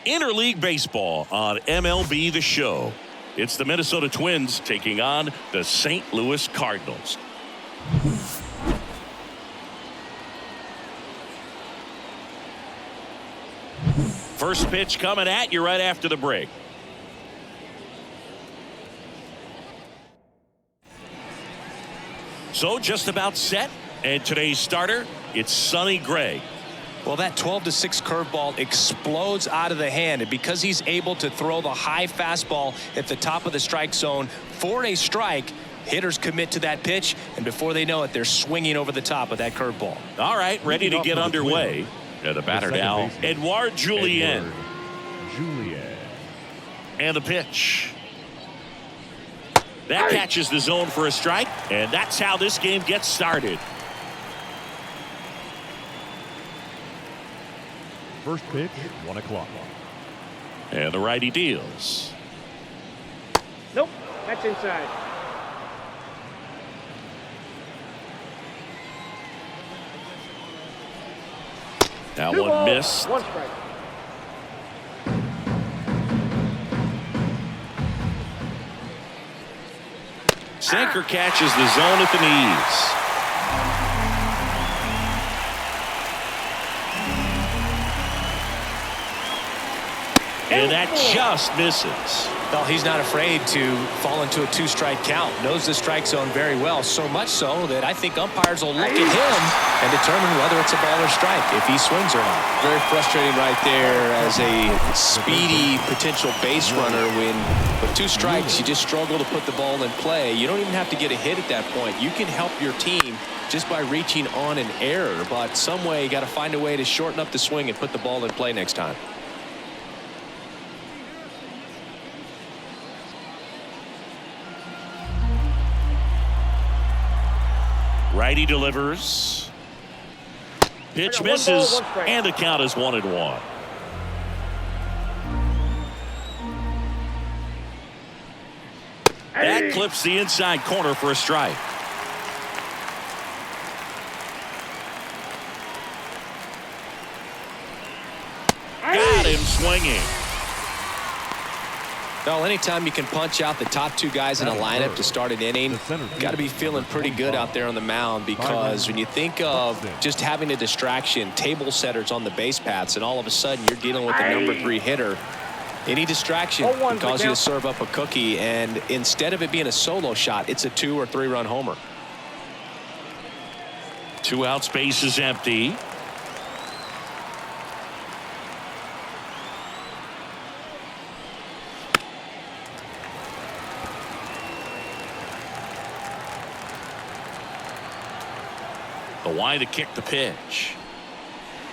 Interleague Baseball on MLB The Show. It's the Minnesota Twins taking on the St. Louis Cardinals. First pitch coming at you right after the break. So just about set, and today's starter, it's Sonny Gray. Well, that 12-6 curveball explodes out of the hand, and because he's able to throw the high fastball at the top of the strike zone for a strike, hitters commit to that pitch, and before they know it, they're swinging over the top of that curveball. All right, ready to get underway. And the batter now, Edouard Julien. And the pitch. That catches the zone for a strike, and that's how this game gets started. First pitch, 1 o'clock. And the righty deals. Nope, that's inside. Now Two one balls, missed. one strike. Sinker catches the zone at the knees. And that just misses. Well, he's not afraid to fall into a 2-strike count. Knows the strike zone very well, so much so that I think umpires will look at him and determine whether it's a ball or strike, if he swings or not. Very frustrating right there as a speedy potential base runner. When with 2 strikes, you just struggle to put the ball in play. You don't even have to get a hit at that point. You can help your team just by reaching on an error, but some way you got to find a way to shorten up the swing and put the ball in play next time. Righty delivers. Pitch misses, and the count is 1-1. That clips the inside corner for a strike. Got him swinging. Well, anytime you can punch out the top 2 guys in a lineup to start an inning, got to be feeling pretty good out there on the mound, because when you think of just having a distraction, table setters on the base paths, and all of a sudden you're dealing with the number 3 hitter, any distraction can cause you to serve up a cookie, and instead of it being a solo shot, it's a 2 or 3 run homer. 2 outs, base is empty. The wide to kick the pitch.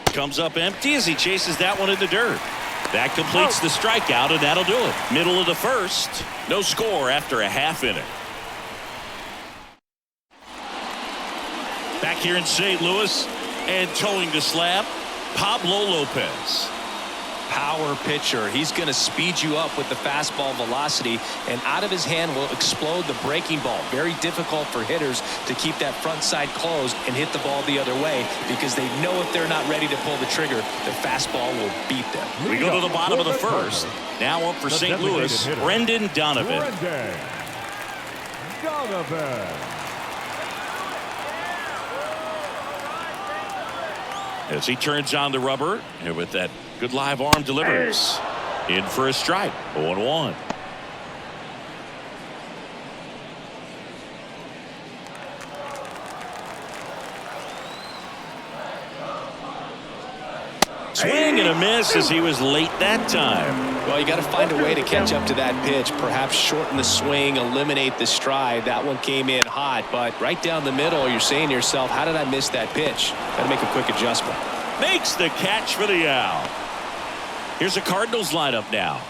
Comes up empty as he chases that one in the dirt. That completes the strikeout, and that'll do it. Middle of the first. No score after a half inning. Back here in St. Louis, and towing the slab, Pablo Lopez. Power pitcher. He's going to speed you up with the fastball velocity, and out of his hand will explode the breaking ball. Very difficult for hitters to keep that front side closed and hit the ball the other way, because they know if they're not ready to pull the trigger, the fastball will beat them. We go to the bottom of the first. Now up for St. Louis, Brendan Donovan. As he turns on the rubber, and with that good live arm delivers. In for a strike. 0-1. Swing and a miss as he was late that time. Well, you got to find a way to catch up to that pitch. Perhaps shorten the swing, eliminate the stride. That one came in hot, but right down the middle, you're saying to yourself, how did I miss that pitch? Got to make a quick adjustment. Makes the catch for the out. Here's a Cardinals lineup now.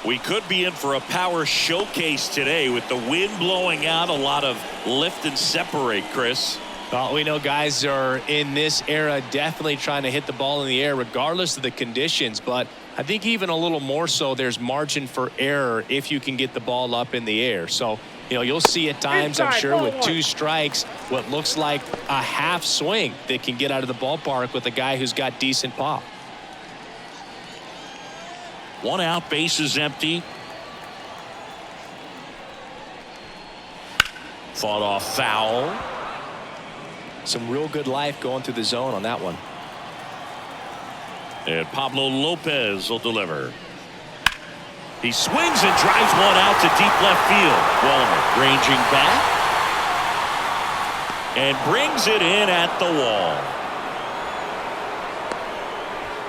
We could be in for a power showcase today with the wind blowing out. A lot of lift and separate, Chris. Well, we know guys are in this era definitely trying to hit the ball in the air regardless of the conditions, but I think even a little more so there's margin for error if you can get the ball up in the air. So, you know, you'll see at times, I'm sure, with 2 strikes, what looks like a half swing that can get out of the ballpark with a guy who's got decent pop. One out, bases empty. Fought off foul. Some real good life going through the zone on that one. And Pablo Lopez will deliver. He swings and drives one out to deep left field. Wallner ranging back and brings it in at the wall.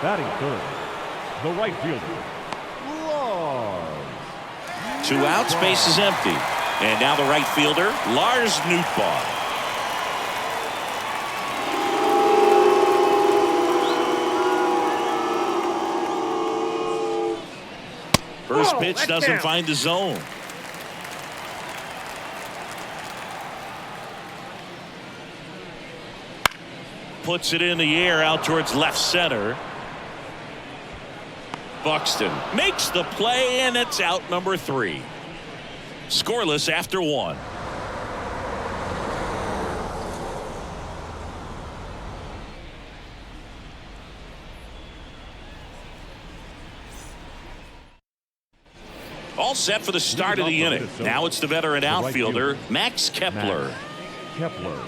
Batting third, the right fielder, Lars. 2 outs, base is empty. And now the right fielder, Lars Nootbaar. First pitch doesn't find the zone. Puts it in the air out towards left center. Buxton makes the play, and it's out number 3. Scoreless after 1. All set for the start of the inning. Now it's the veteran outfielder, Max Kepler. Kepler.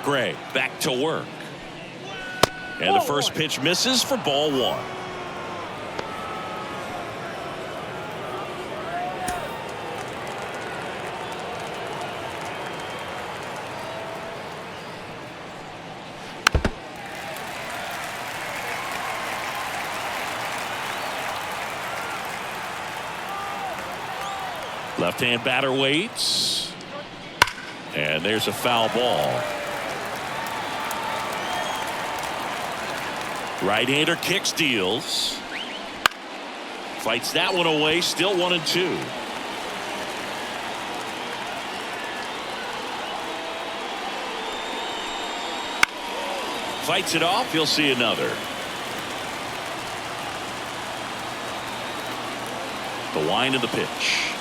Gray back to work. And the first pitch misses for ball 1. Left-hand batter waits. And there's a foul ball. Right-hander kicks, deals. Fights that one away. Still 1-2. Fights it off. He'll see another. The wind of the pitch.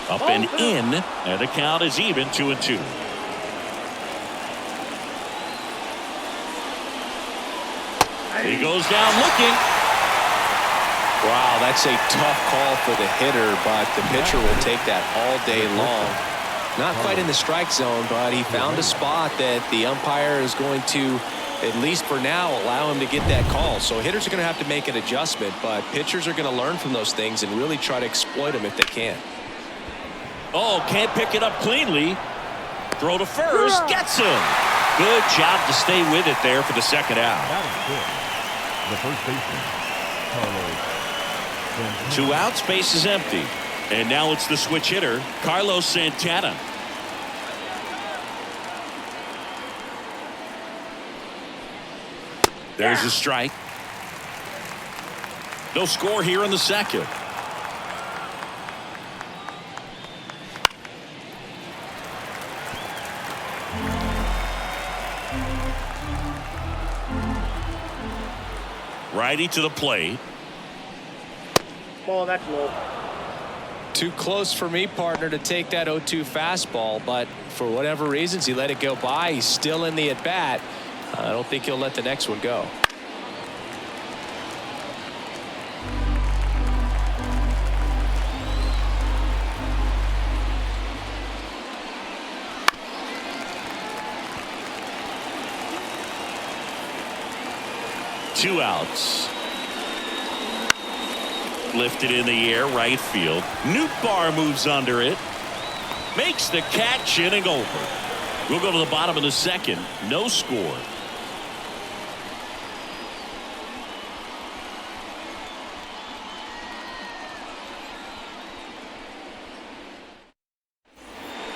Up and in. And the count is even, 2-2. He goes down looking. Wow, that's a tough call for the hitter, but the pitcher will take that all day long. Not quite in the strike zone, but he found a spot that the umpire is going to, at least for now, allow him to get that call. So hitters are going to have to make an adjustment, but pitchers are going to learn from those things and really try to exploit them if they can. Oh, can't pick it up cleanly. Throw to first. Gets him. Good job to stay with it there for the second out. The first baseman, Carlos. 2 outs, base is empty. And now it's the switch hitter, Carlos Santana. There's a strike. No score here in the second. Righty to the plate. Ball, that's low. Too close for me, partner, to take that 0-2 fastball, but for whatever reasons, he let it go by. He's still in the at-bat. I don't think he'll let the next one go. Two outs. Lifted in the air, right field. Nootbaar moves under it. Makes the catch, inning over. We'll go to the bottom of the second. No score.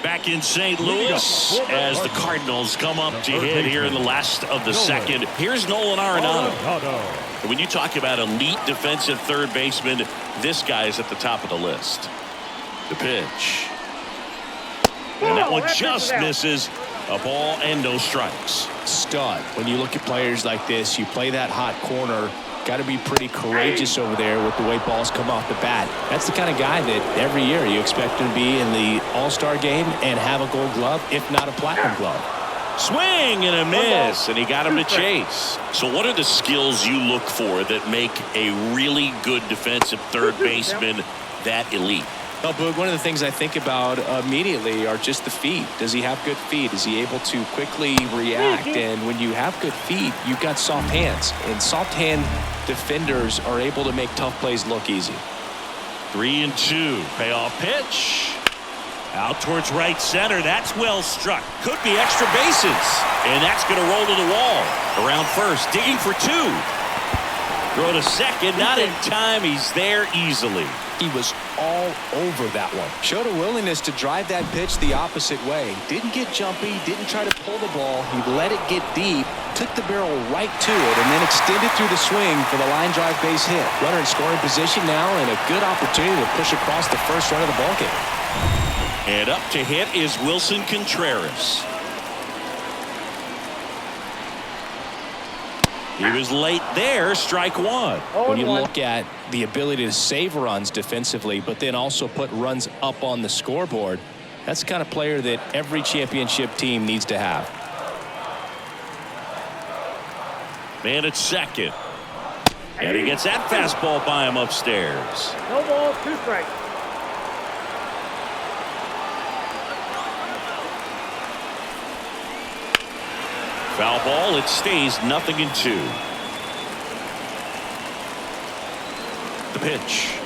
Back in St. Louis as the Cardinals come up to hit here in the last of the second. Here's Nolan Arenado. When you talk about elite defensive third baseman, this guy is at the top of the list. The pitch. And that one just misses. A ball and no strikes. Stud. When you look at players like this, you play that hot corner, Got to be pretty courageous over there with the way balls come off the bat. That's the kind of guy that every year you expect him to be in the All-Star game and have a Gold Glove, if not a Platinum Glove. Swing and a miss, and he got him to chase. So what are the skills you look for that make a really good defensive third baseman that elite? Well, Boog, one of the things I think about immediately are just the feet. Does he have good feet? Is he able to quickly react? And when you have good feet, you've got soft hands. And soft hand defenders are able to make tough plays look easy. 3-2. Payoff pitch. Out towards right center. That's well struck. Could be extra bases. And that's going to roll to the wall. Around first. Digging for two. Throw to second. Not in time. He's there easily. He was all over that one. Showed a willingness to drive that pitch the opposite way. Didn't get jumpy, didn't try to pull the ball. He let it get deep, took the barrel right to it, and then extended through the swing for the line drive base hit. Runner in scoring position now, and a good opportunity to push across the first run of the ballgame. And up to hit is Wilson Contreras. He was late there, strike one. When you look at the ability to save runs defensively, but then also put runs up on the scoreboard, that's the kind of player that every championship team needs to have. Man at second. And he gets that fastball by him upstairs. No ball, 2 strikes. Foul ball. It stays 0-2. The pitch.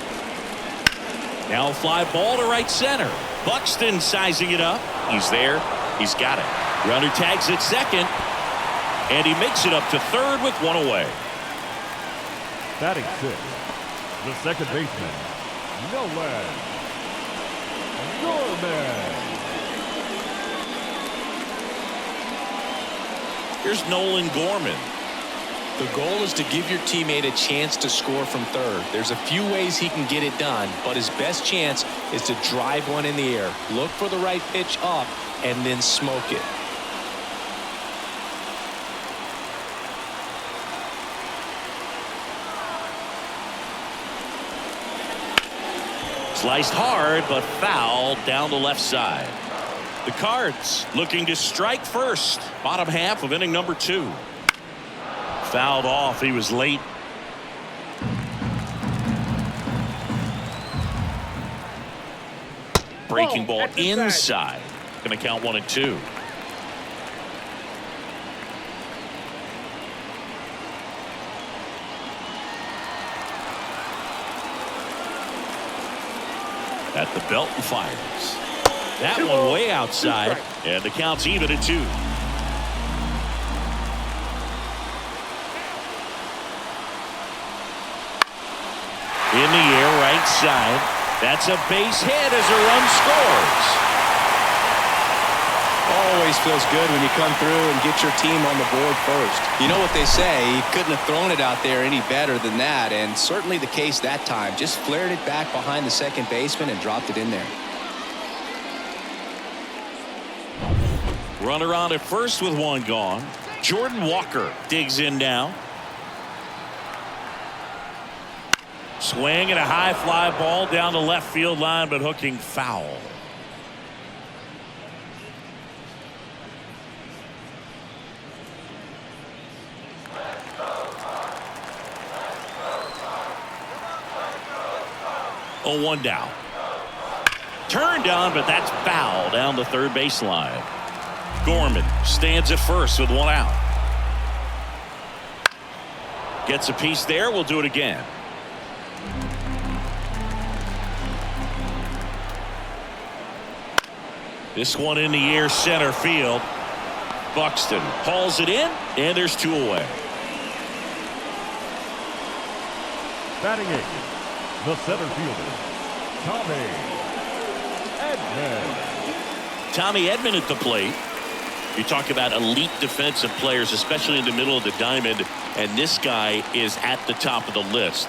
Now a fly ball to right center. Buxton sizing it up. He's there. He's got it. Runner tags at second. And he makes it up to third with one away. Batting 6, the second baseman, Nolan Gorman. Here's Nolan Gorman. The goal is to give your teammate a chance to score from third. There's a few ways he can get it done, but his best chance is to drive one in the air. Look for the right pitch up and then smoke it. Sliced hard, but foul down the left side. The Cards looking to strike first. Bottom half of inning number 2. Fouled off. He was late. Breaking ball inside. Going to count 1-2. At the belt and fires. That one way outside, and the count's even at 2. In the air, right side. That's a base hit as a run scores. Always feels good when you come through and get your team on the board first. You know what they say, he couldn't have thrown it out there any better than that, and certainly the case that time. Just flared it back behind the second baseman and dropped it in there. Runner on at first with one gone. Jordan Walker digs in now. Swing and a high fly ball down the left field line, but hooking foul. Oh, 1 down. Turned on, but that's foul down the third baseline. Gorman stands at first with 1 out. Gets a piece there. We'll do it again. This one in the air center field. Buxton hauls it in, and there's 2 away. Batting 8, the center fielder, Tommy Edman. Tommy Edman at the plate. You talk about elite defensive players, especially in the middle of the diamond, and this guy is at the top of the list.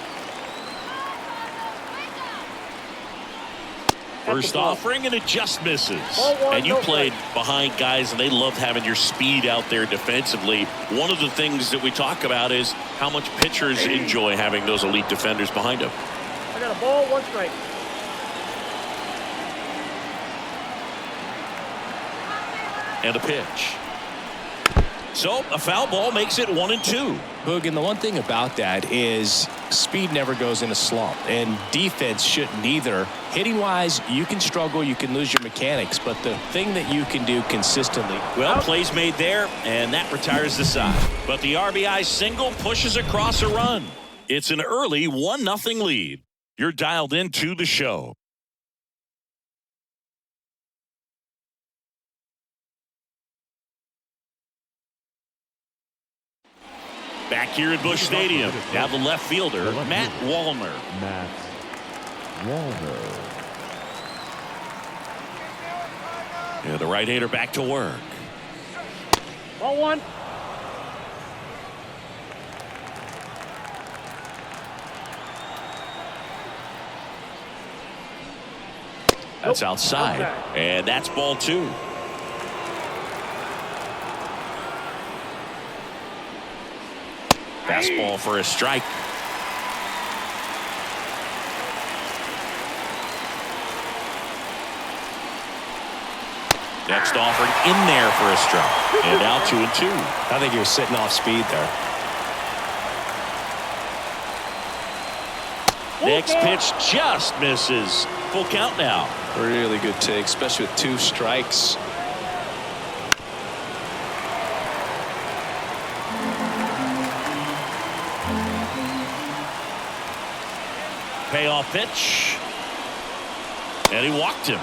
First offering, and it just misses. Ball one, And you no played strike. behind guys, and they love having your speed out there defensively. One of the things that we talk about is how much pitchers enjoy having those elite defenders behind them. I got a ball, 1 strike. And a pitch. So a foul ball makes it 1-2. Boog, and the one thing about that is speed never goes in a slump, and defense shouldn't either. Hitting wise, you can struggle, you can lose your mechanics, but the thing that you can do consistently. Well, plays made there, and that retires the side. But the RBI single pushes across a run. It's an early 1-0 lead. You're dialed into the show. Back here at Busch Stadium, now the left fielder, Matt Wallner. Matt Wallner. Yeah, the right-hander back to work. Ball 1. That's outside, and that's ball 2. Fastball for a strike. Next offering in there for a strike. And now 2-2. I think he was sitting off speed there. Next pitch just misses. Full count now. Really good take, especially with 2 strikes. Payoff pitch. And he walked him.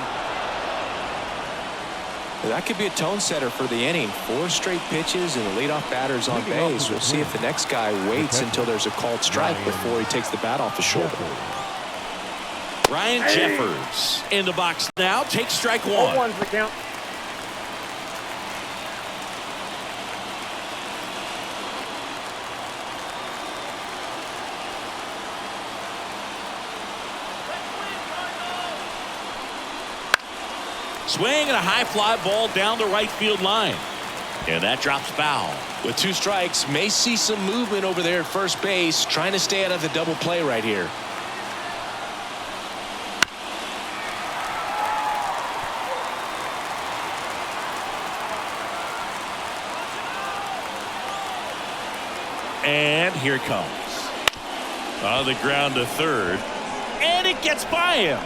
That could be a tone setter for the inning. 4 straight pitches and the leadoff batter's on base. We'll see if the next guy waits until there's a called strike before he takes the bat off his shoulder. Ryan Jeffers in the box now. Takes strike 1. 1's the count. Swing and a high fly ball down the right field line. And that drops foul. With 2 strikes, may see some movement over there at first base, trying to stay out of the double play right here. And here it comes. On the ground to third. And it gets by him.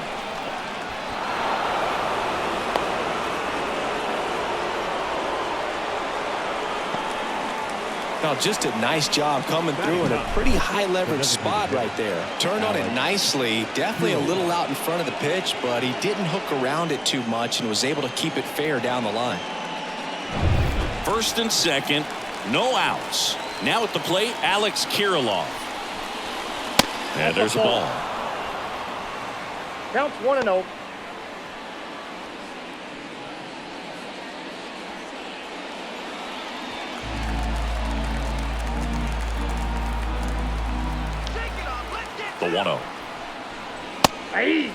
Now, just a nice job coming through in a pretty high leverage spot right there. Turned on it nicely. Definitely a little out in front of the pitch, but he didn't hook around it too much and was able to keep it fair down the line. First and second, no outs. Now at the plate, Alex Kirilloff. And there's a ball. Counts 1-0. The 1-0. Hey.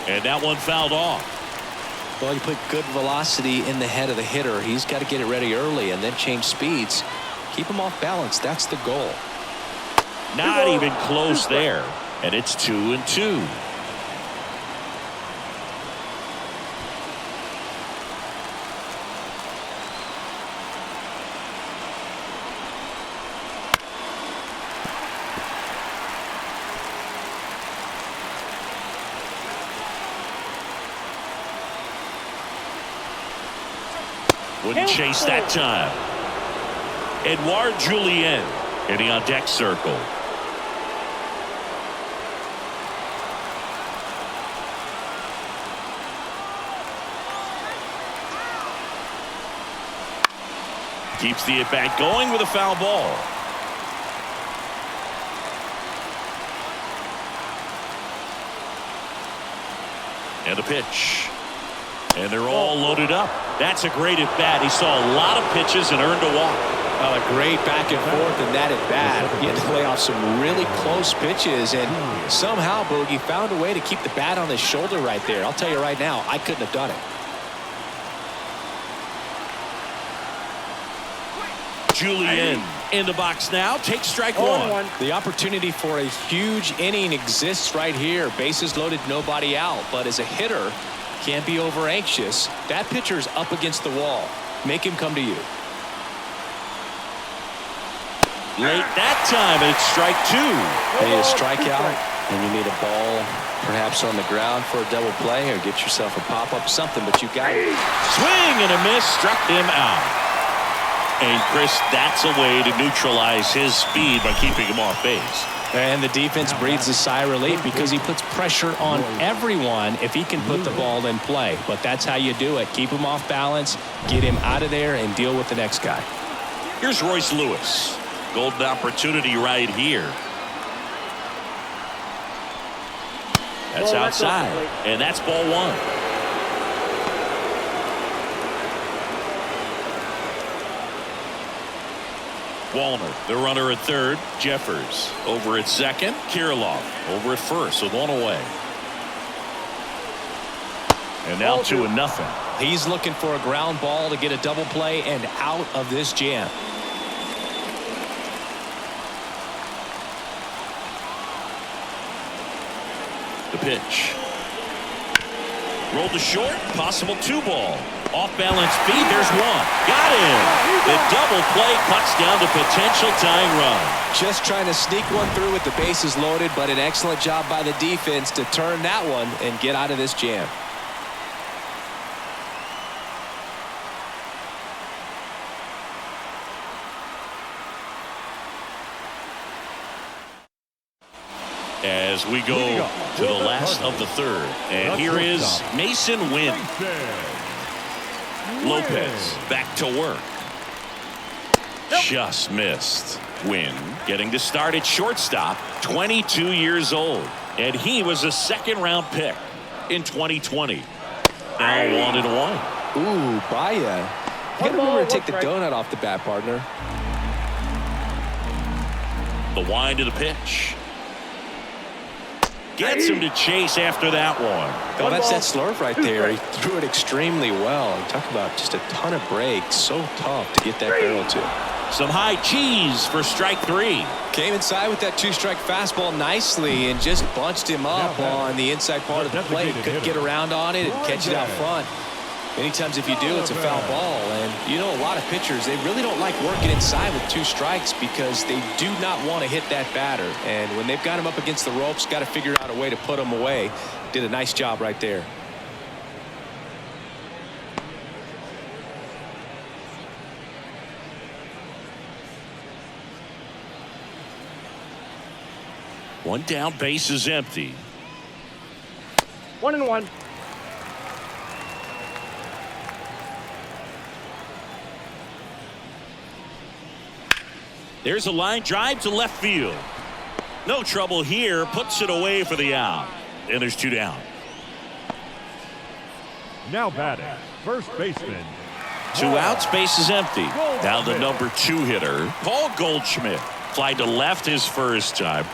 And that one fouled off. Well, you put good velocity in the head of the hitter. He's got to get it ready early and then change speeds. Keep him off balance. That's the goal. Not even close there. And it's 2-2. Wouldn't chase that time. Edouard Julien hitting on deck circle. Keeps the at-bat going with a foul ball. And a pitch. And they're all loaded up. That's a great at bat. He saw a lot of pitches and earned a walk. Well, a great back and forth in that at bat. He had to play off some really close pitches, and somehow Boogie found a way to keep the bat on his shoulder right there. I'll tell you right now, I couldn't have done it. Julian in the box now. Takes strike one. The opportunity for a huge inning exists right here. Bases loaded, nobody out. But as a hitter, can't be over anxious. That pitcher's up against the wall. Make him come to you. Late that time, and it's strike two. You need a strikeout, and you need a ball perhaps on the ground for a double play, or get yourself a pop-up, something, but you got it. Swing and a miss, struck him out. And Chris, that's a way to neutralize his speed by keeping him off base. And the defense breathes a sigh of relief because he puts pressure on everyone if he can put the ball in play. But that's how you do it. Keep him off balance, get him out of there, and deal with the next guy. Here's Royce Lewis. Golden opportunity right here. That's outside, and that's ball one. Wallner, the runner at third. Jeffers over at second. Kirilloff over at first with one away. And now 2-0. He's looking for a ground ball to get a double play and out of this jam. The pitch. Rolled to short. Possible 2-ball. Off balance feed. There's one. Got him. The double play cuts down the potential tying run. Just trying to sneak one through with the bases loaded, but an excellent job by the defense to turn that one and get out of this jam. As we go to the last of the third. And here is Mason Wynn. Lopez back to work. Just missed. Wynn getting to start at shortstop, 22 years old. And he was a second-round pick in 2020. Now 1-1. Ooh, Baya. You gotta remember to take the donut off the bat, partner. The wind of the pitch. Gets him to chase after that one. Oh, that's that slurve right there. He threw it extremely well. Talk about just a ton of breaks. So tough to get that barrel to. Some high cheese for strike three. Came inside with that two-strike fastball nicely and just bunched him up on the inside part of the plate. Couldn't get around on it and catch it out front. Many times if you do, it's a foul ball. And you know, a lot of pitchers, they really don't like working inside with 2 strikes because they do not want to hit that batter. And when they've got him up against the ropes, got to figure out a way to put him away. Did a nice job right there. One down, base is empty. 1-1. There's a line drive to left field. No trouble here. Puts it away for the out. And there's 2 down. Now batting, first baseman. 2 outs, base is empty. Now the number 2 hitter, Paul Goldschmidt. Fly to left his first time.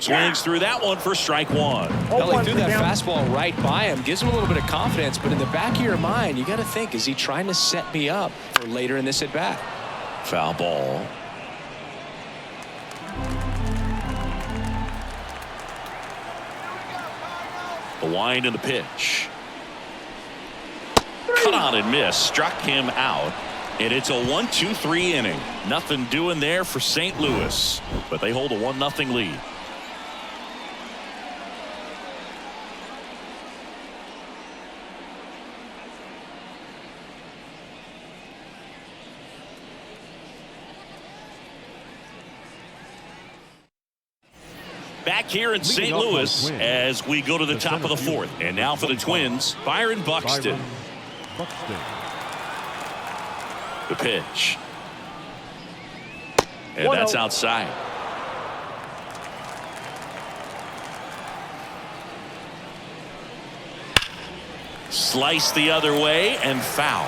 Swings through that one for strike one. Well, he threw that fastball right by him. Gives him a little bit of confidence, but in the back of your mind, you got to think, is he trying to set me up for later in this at-bat? Foul ball. The wind and the pitch. Cut on and miss. Struck him out. And it's a 1-2-3 inning. Nothing doing there for St. Louis. But they hold a 1-0 lead. Back here in St. Louis as we go to the top of the 4th. And now for the Twins, Byron Buxton. The pitch. And that's outside. Slice the other way and foul.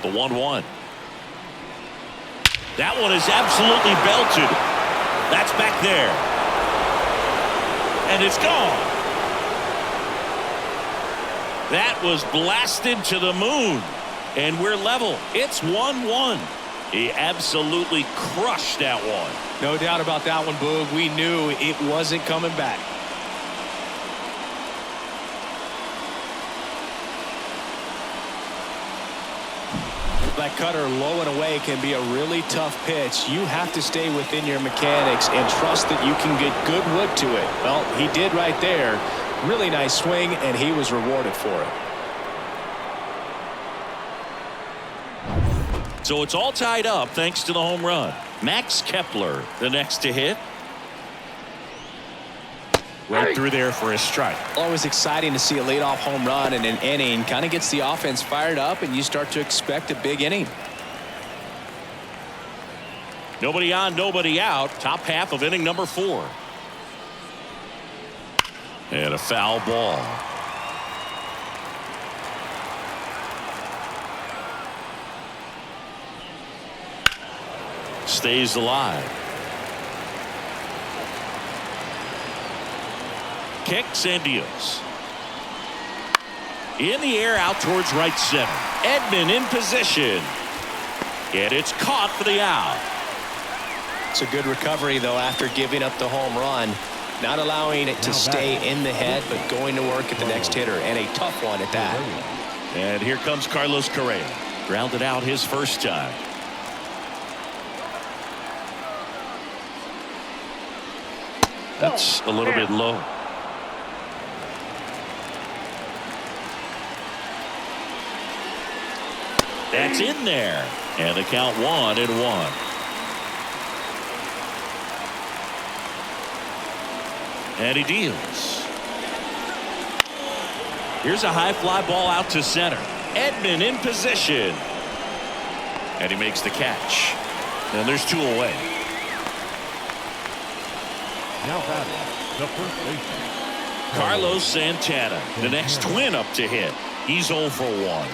The 1-1. That one is absolutely belted. That's back there. And it's gone. That was blasted to the moon. And we're level. It's 1-1. He absolutely crushed that one. No doubt about that one, Boog. We knew it wasn't coming back. That cutter low and away can be a really tough pitch. You have to stay within your mechanics and trust that you can get good wood to it. Well, he did right there. Really nice swing, and he was rewarded for it. So it's all tied up thanks to the home run. Max Kepler, the next to hit. Right through there for a strike. Always exciting to see a leadoff home run in an inning. Kind of gets the offense fired up, and you start to expect a big inning. Nobody on, nobody out. Top half of inning number 4. And a foul ball. Stays alive. Kicks and deals. In the air out towards right center. Edman in position. And it's caught for the out. It's a good recovery, though, after giving up the home run. Not allowing it to stay in the head, but going to work at the next hitter. And a tough one at that. And here comes Carlos Correa. Grounded out his first time. That's a little bit low. That's in there. And the count 1-1. And he deals. Here's a high fly ball out to center. Edman in position. And he makes the catch. And there's 2 away. Now batting, the first baseman, Carlos Santana, the next twin up to hit. He's 0 for 1.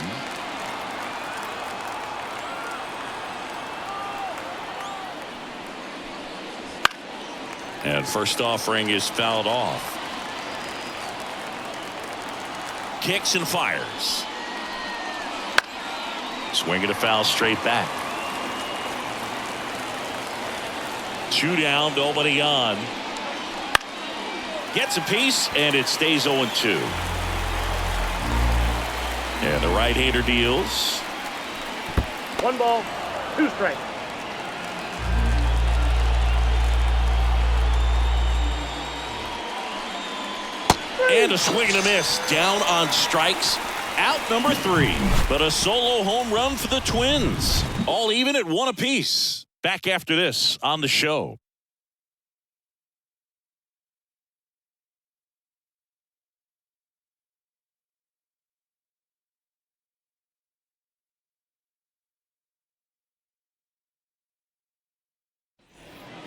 And first offering is fouled off. Kicks and fires. Swinging a foul straight back. 2 down, nobody on. Gets a piece, and it stays 0-2. And the right-hander deals. 1 ball, 2 strikes. And a swing and a miss. Down on strikes. Out number 3. But a solo home run for the Twins. All even at 1 apiece. Back after this on the show.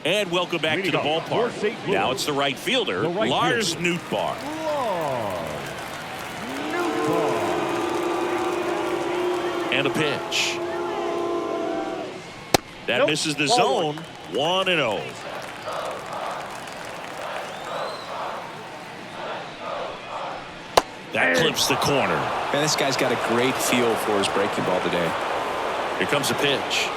And welcome back to the ballpark. Now it's the right fielder, Lars Nootbaar. And a pitch. That misses the zone. 1-0. That clips the corner. Man, this guy's got a great feel for his breaking ball today. Here comes a pitch.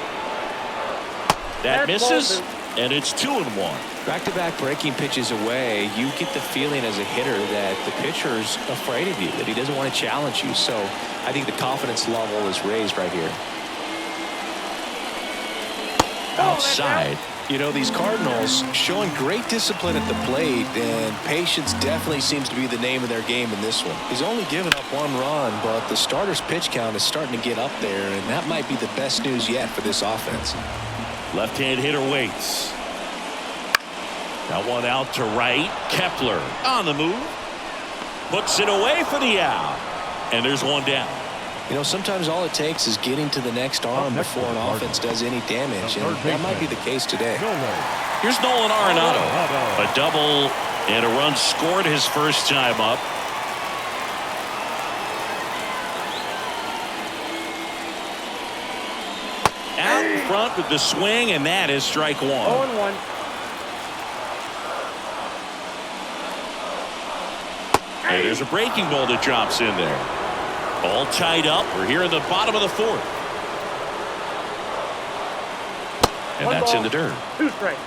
That misses. And it's 2-1. Back-to-back breaking pitches away, you get the feeling as a hitter that the pitcher's afraid of you, that he doesn't want to challenge you. So I think the confidence level is raised right here. Outside. You know, these Cardinals showing great discipline at the plate, and patience definitely seems to be the name of their game in this one. He's only given up 1 run, but the starter's pitch count is starting to get up there, and that might be the best news yet for this offense. Left-hand hitter waits. That one out to right. Kepler on the move. Puts it away for the out. And there's 1 down. You know, sometimes all it takes is getting to the next arm before an offense does any damage, and that might be the case today. Here's Nolan Arenado. A double And a run scored his first time up. Out in front with the swing, and that is strike one. 0-1. And there's a breaking ball that drops in there. All tied up. We're here in the bottom of the fourth. And that's in the dirt. 2 strikes.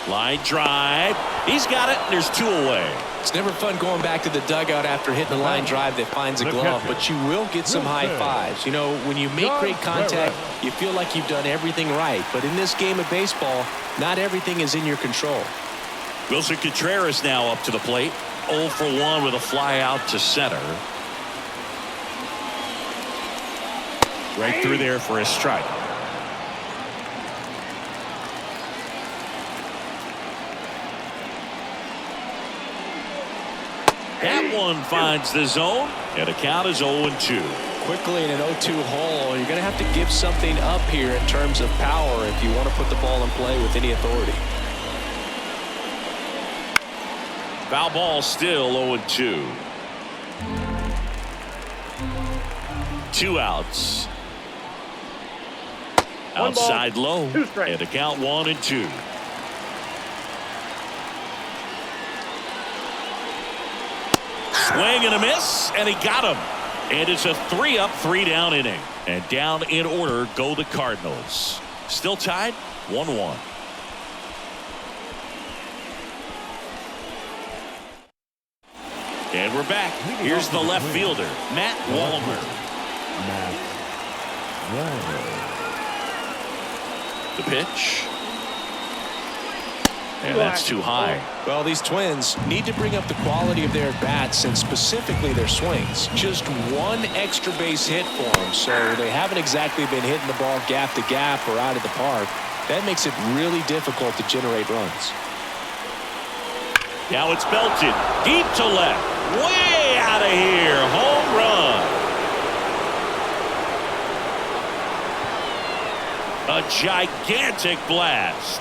Line drive. He's got it. And there's 2 away. It's never fun going back to the dugout after hitting a line drive that finds a glove, but you will get some high fives. You know, when you make great contact, you feel like you've done everything right. But in this game of baseball, not everything is in your control. Wilson Contreras now up to the plate. 0 for 1 with a fly out to center. Right through there for a strike. That one finds the zone, and the count is 0-2. Quickly in an 0-2 hole, you're going to have to give something up here in terms of power if you want to put the ball in play with any authority. Foul ball still 0-2. 2 outs. Outside low, and the count 1-2. Swing and a miss, and he got him. And it's a 3-up, 3-down inning. And down in order go the Cardinals. Still tied, 1-1. And we're back. Here's the left fielder, Matt Wallmer. The pitch. And that's too high. Well, these Twins need to bring up the quality of their bats and specifically their swings. Just 1 extra base hit for them, so they haven't exactly been hitting the ball gap to gap or out of the park. That makes it really difficult to generate runs. Now it's belted deep to left, way out of here, home run. A gigantic blast.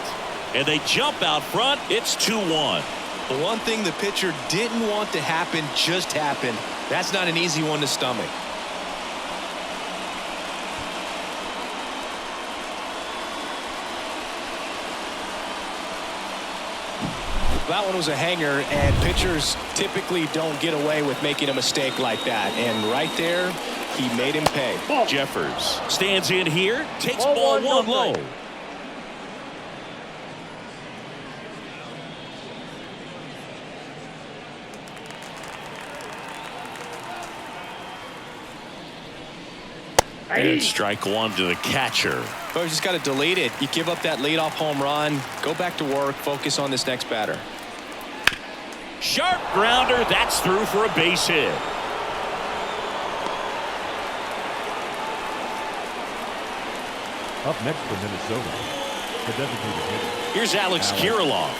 And they jump out front. It's 2-1. The one thing the pitcher didn't want to happen just happened. That's not an easy one to stomach. That one was a hanger, and pitchers typically don't get away with making a mistake like that. And right there, he made him pay. Jeffers stands in here, takes ball 1 low. And strike 1 to the catcher. But you just got to delete it. You give up that leadoff home run, go back to work, focus on this next batter. Sharp grounder, that's through for a base hit. Up next for Minnesota, the designated hitter. Here's Alex Kirilloff.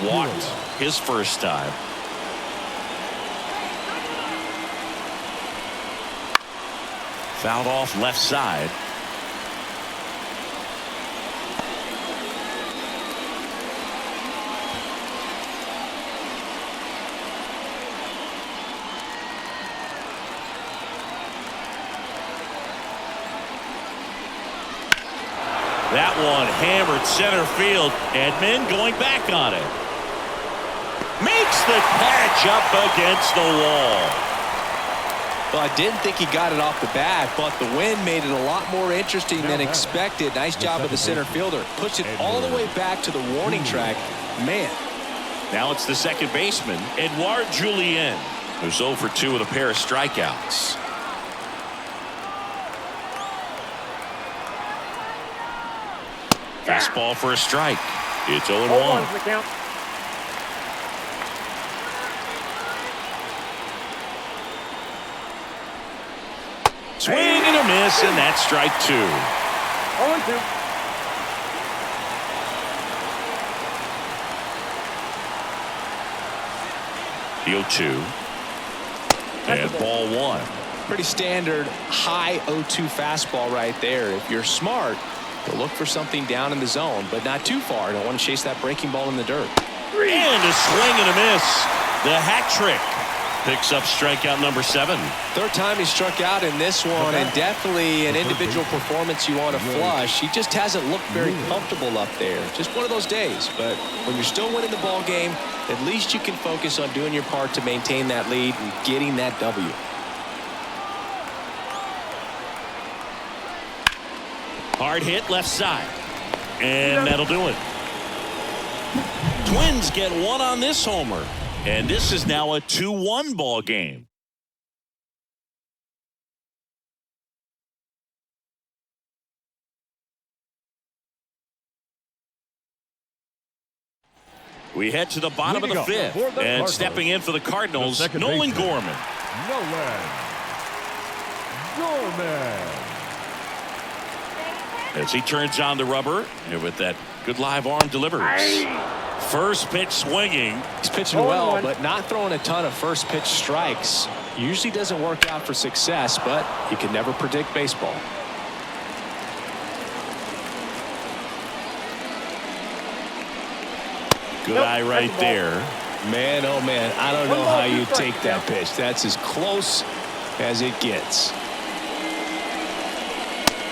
Walked his first time. Fouled off left side. That one hammered center field. Edman going back on it. Makes the catch up against the wall. Well, I didn't think he got it off the bat, but the wind made it a lot more interesting than expected. Nice job of the center fielder. Pushed it all the way back to the warning track. Man. Now it's the second baseman, Edouard Julien, who's 0 for 2 with a pair of strikeouts. Fastball for a strike. It's 0-1. Swing and a miss, and that's strike 2. 0-2. The 0-2. And ball 1. Pretty standard high 0-2 fastball right there. If you're smart, you'll look for something down in the zone, but not too far. Don't want to chase that breaking ball in the dirt. And a swing and a miss. The hat trick. Picks up strikeout number 7. Third time he struck out in this one, and definitely an individual performance you want to flush. He just hasn't looked very comfortable up there. Just one of those days. But when you're still winning the ball game, at least you can focus on doing your part to maintain that lead and getting that W. Hard hit left side. And that'll do it. Twins get one on this homer. And this is now a 2-1 ball game. We head to the bottom of the 5th. And stepping in for the Cardinals, Nolan Gorman. As he turns on the rubber, and with that good live arm delivers. First pitch swinging. He's pitching well, but not throwing a ton of first pitch strikes. Usually doesn't work out for success, but you can never predict baseball. Good eye right there. Man, oh man, I don't know how you take that pitch. That's as close as it gets.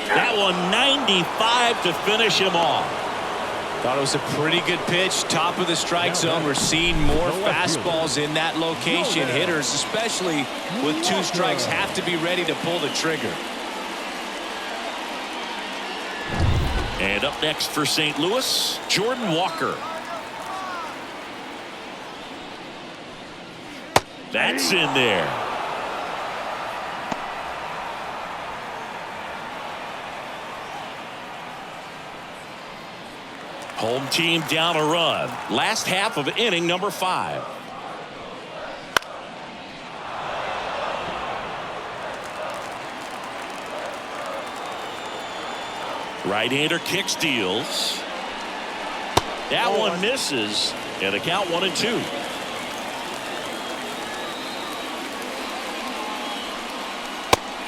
That one 95 to finish him off. Thought it was a pretty good pitch. Top of the strike zone. We're seeing more fastballs in that location. Hitters, especially with 2 strikes, have to be ready to pull the trigger. And up next for St. Louis, Jordan Walker. That's in there. Home team down a run. Last half of inning number 5. Right-hander kicks, deals. That one misses, and a count 1-2.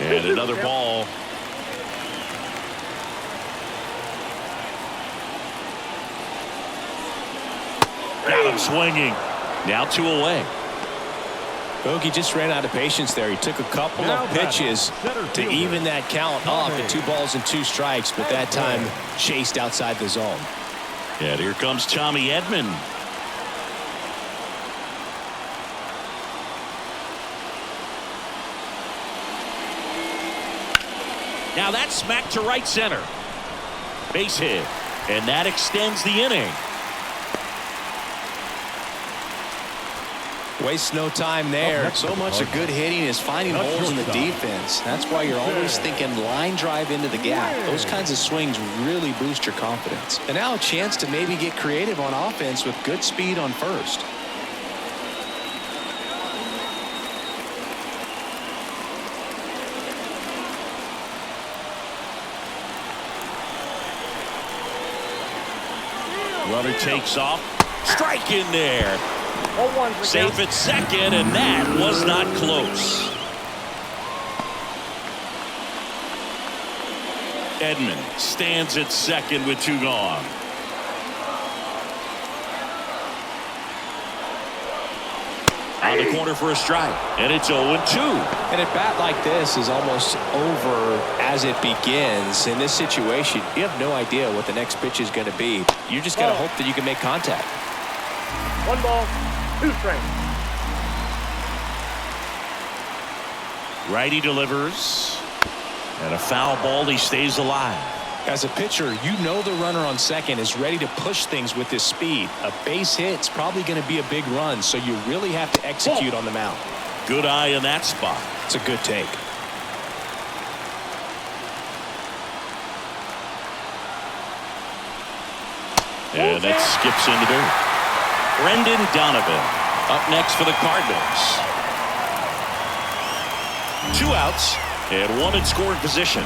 And another ball. Got him swinging. Now 2 away. Bogey just ran out of patience there. He took a couple of pitches to even that count up at 2 balls and 2 strikes, but that time chased outside the zone. And here comes Tommy Edman. Now that's smacked to right center. Base hit. And that extends the inning. Wastes no time there. So much of good hitting is finding holes in the defense. That's why you're always thinking line drive into the gap. Those kinds of swings really boost your confidence. And now a chance to maybe get creative on offense with good speed on first. Runner takes off. Strike in there. Safe at second, and that was not close. Edman stands at second with 2 gone. On the corner for a strike, and it's 0-2. And a bat like this is almost over as it begins. In this situation, you have no idea what the next pitch is going to be. You just got to hope that you can make contact. 1 ball, 2 strikes. Righty delivers, and a foul ball. He stays alive. As a pitcher, you know the runner on second is ready to push things with his speed. A base hit's probably going to be a big run, so you really have to execute on the mound. Good eye in that spot. It's a good take. And that skips into dirt. Brendan Donovan up next for the Cardinals. 2 outs and 1 in scoring position.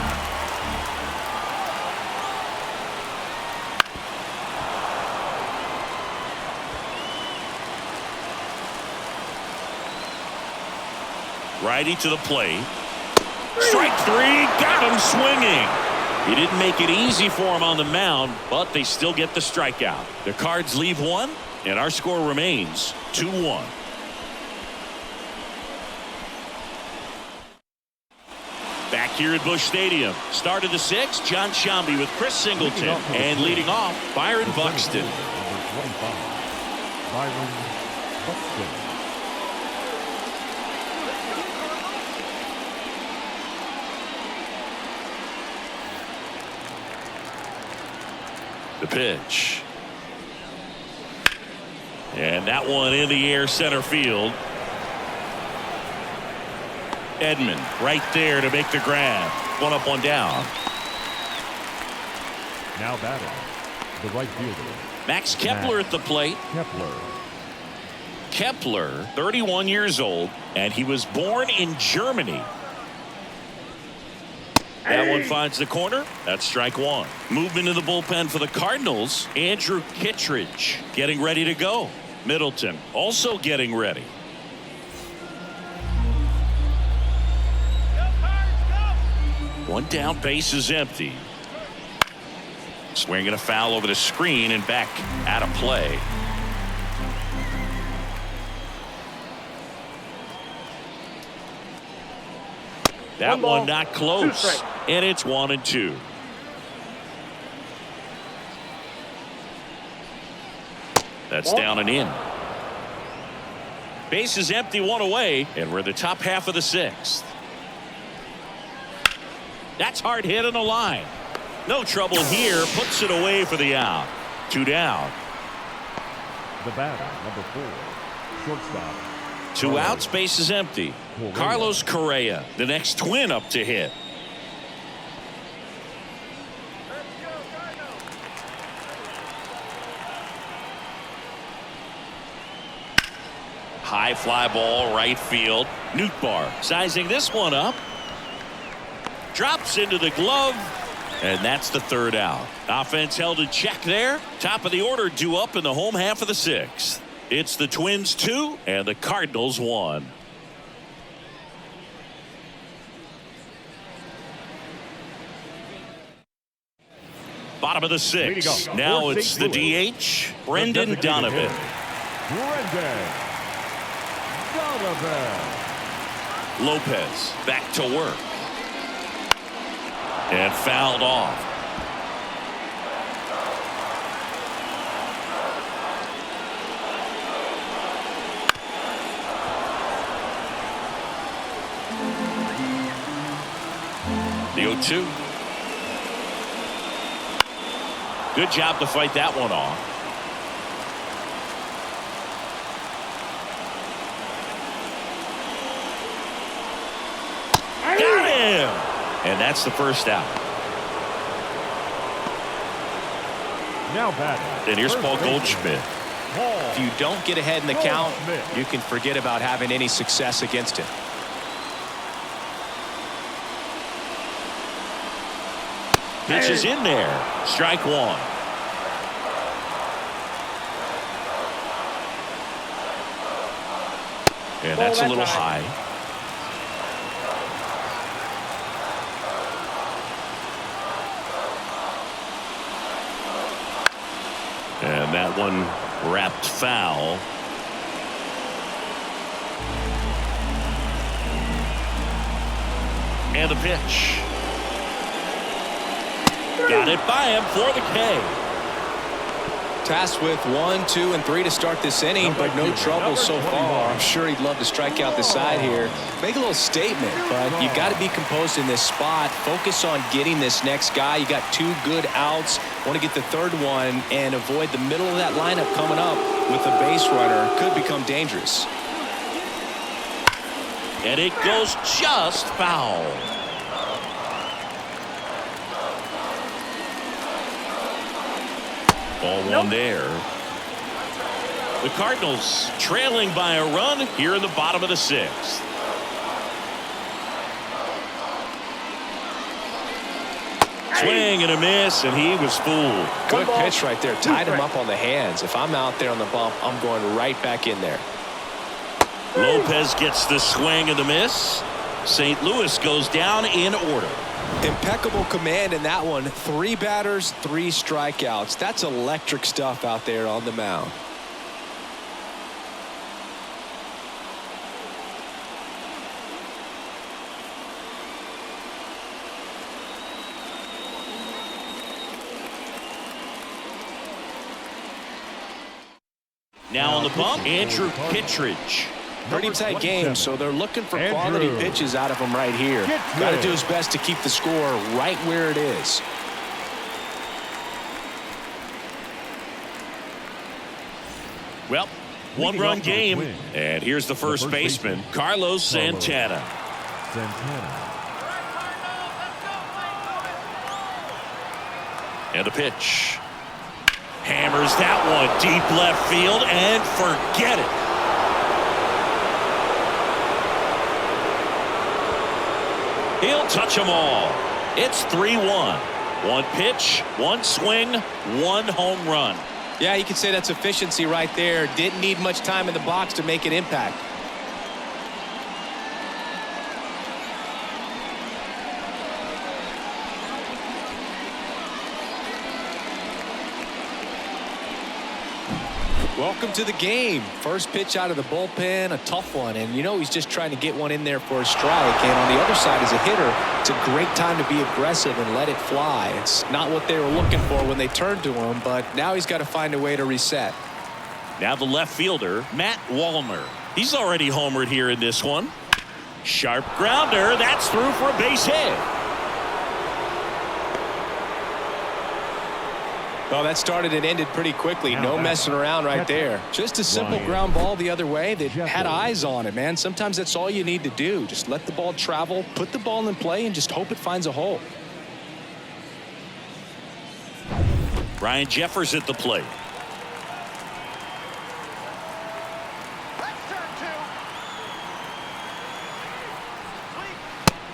Righty to the plate. Strike three, got him swinging. He didn't make it easy for him on the mound, but they still get the strikeout. The Cards leave one, and our score remains 2-1. Back here at Busch Stadium. Start of the sixth, John Sciambi with Chris Singleton. And leading off, Byron Buxton. Number 25, Byron Buxton. The pitch. And that one in the air center field. Edman right there to make the grab. One up, one down. Now batting, the right fielder, Max Kepler at the plate. Kepler, 31 years old, and he was born in Germany. That one finds the corner. That's strike one. Movement in the bullpen for the Cardinals. Andrew Kittredge getting ready to go. Middleton also getting ready. One down, base is empty. Swinging a foul over the screen and back out of play. That one not close. And it's 1-2. That's down and in. Base is empty, one away, and we're in the top half of the sixth. That's hard hit on the line. No trouble here. Puts it away for the out. Two down. the batter, number 4, shortstop. Two outs, base is empty. Carlos Correa, the next twin up to hit. High fly ball, right field. Nootbaar sizing this one up. Drops into the glove. And that's the third out. Offense held in check there. Top of the order due up in the home half of the sixth. It's the Twins 2 and the Cardinals 1. Bottom of the sixth. Now it's the DH, Brendan Donovan. Lopez back to work. And fouled off. The 0-2. Good job to fight that one off. Got him! And that's the first out. Now batting. And here's Paul Goldschmidt. If you don't get ahead in the count, you can forget about having any success against it. Pitch is in there. Strike one. And that's a little high. And that one wrapped foul. And the pitch. Got it by him for the K. Tasked with 1, 2, and 3 to start this inning, but no trouble so far. I'm sure he'd love to strike out the side here. Make a little statement, but you got to be composed in this spot. Focus on getting this next guy. You got 2 good outs. Want to get the third one and avoid the middle of that lineup coming up with a base runner. Could become dangerous. And it goes just foul. Ball one there. The Cardinals trailing by a run here in the bottom of the sixth. Swing and a miss, and he was fooled. Good pitch right there. Tied him up on the hands. If I'm out there on the bump, I'm going right back in there. Lopez gets the swing and the miss. St. Louis goes down in order. Impeccable command in that one. 3 batters, 3 strikeouts. That's electric stuff out there on the mound. Now on the bump, Andrew Kittredge. Pretty tight game, so they're looking for quality pitches out of him right here. Got to do his best to keep the score right where it is. Well, 1-run game. And here's the first baseman, Carlos Santana. And a pitch. Hammers that one deep left field and forget it. He'll touch them all. It's 3-1. 1 pitch, 1 swing, 1 home run. Yeah, you could say that's efficiency right there. Didn't need much time in the box to make an impact. Welcome to the game. First pitch out of the bullpen, a tough one. And you know he's just trying to get one in there for a strike. And on the other side, as a hitter, it's a great time to be aggressive and let it fly. It's not what they were looking for when they turned to him, but now he's got to find a way to reset. Now the left fielder, Matt Wallner. He's already homered here in this one. Sharp grounder. That's through for a base hit. Well, that started and ended pretty quickly. No messing around right there. Just a simple ground ball the other way that had eyes on it, man. Sometimes that's all you need to do. Just let the ball travel, put the ball in play, and just hope it finds a hole. Ryan Jeffers at the plate.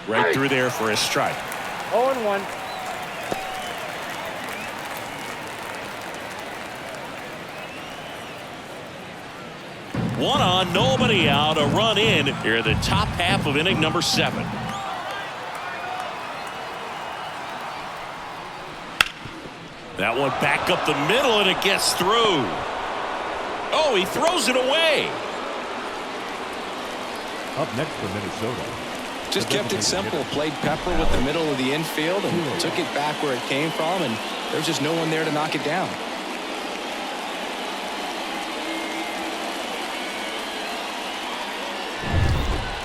Right through there for a strike. 0-1. One on, nobody out, a run in here in the top half of inning number 7. That one back up the middle and it gets through. Oh, he throws it away. Up next for Minnesota. Just kept it simple, played pepper with the middle of the infield and took it back where it came from, and there's just no one there to knock it down.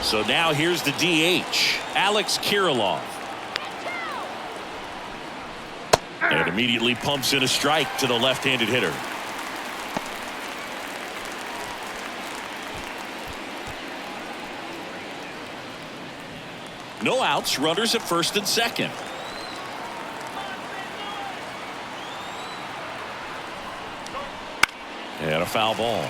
So now here's the DH, Alex Kirilloff. And immediately pumps in a strike to the left-handed hitter. No outs, runners at first and second. And a foul ball.